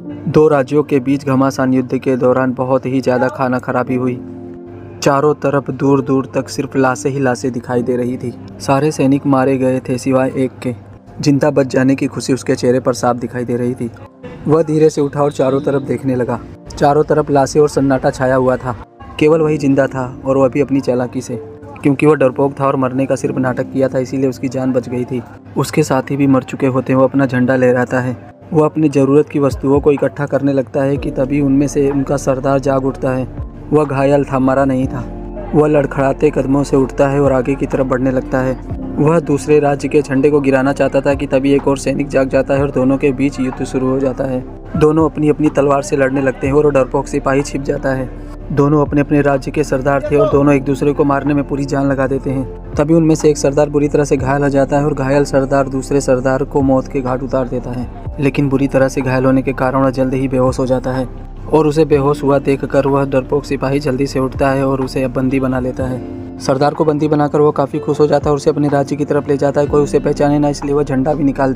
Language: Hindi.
दो राज्यों के बीच घमासान युद्ध के दौरान बहुत ही ज़्यादा खाना खराबी हुई। चारों तरफ दूर दूर तक सिर्फ लाशें ही लाशें दिखाई दे रही थी। सारे सैनिक मारे गए थे सिवाय एक के। जिंदा बच जाने की खुशी उसके चेहरे पर साफ दिखाई दे रही थी। वह धीरे से उठा और चारों तरफ देखने लगा। चारों तरफ लाशें और सन्नाटा छाया हुआ था। केवल वही जिंदा था, और वह भी अपनी चालाकी से, क्योंकि वह डरपोक था और मरने का सिर्फ नाटक किया था, इसीलिए उसकी जान बच गई थी। उसके साथी भी मर चुके होते हैं। वो अपना झंडा लहराता है। वह अपनी ज़रूरत की वस्तुओं को इकट्ठा करने लगता है कि तभी उनमें से उनका सरदार जाग उठता है। वह घायल था, मरा नहीं था। वह लड़खड़ाते कदमों से उठता है और आगे की तरफ बढ़ने लगता है। वह दूसरे राज्य के झंडे को गिराना चाहता था कि तभी एक और सैनिक जाग जाता है और दोनों के बीच युद्ध शुरू हो जाता है। दोनों अपनी अपनी तलवार से लड़ने लगते हैं और डरपोक सिपाही छिप जाता है। दोनों अपने अपने राज्य के सरदार थे और दोनों एक दूसरे को मारने में पूरी जान लगा देते हैं। तभी उनमें से एक सरदार बुरी तरह से घायल हो जाता है और घायल सरदार दूसरे सरदार को मौत के घाट उतार देता है। लेकिन बुरी तरह से घायल होने के कारण वह जल्द ही बेहोश हो जाता है, और उसे बेहोश हुआ देखकर वह डरपोक सिपाही जल्दी से उठता है और उसे बंदी बना लेता है। सरदार को बंदी बनाकर वह काफ़ी खुश हो जाता है और उसे अपने राज्य की तरफ ले जाता है। कोई उसे पहचाने ना, इसलिए वह झंडा भी निकाल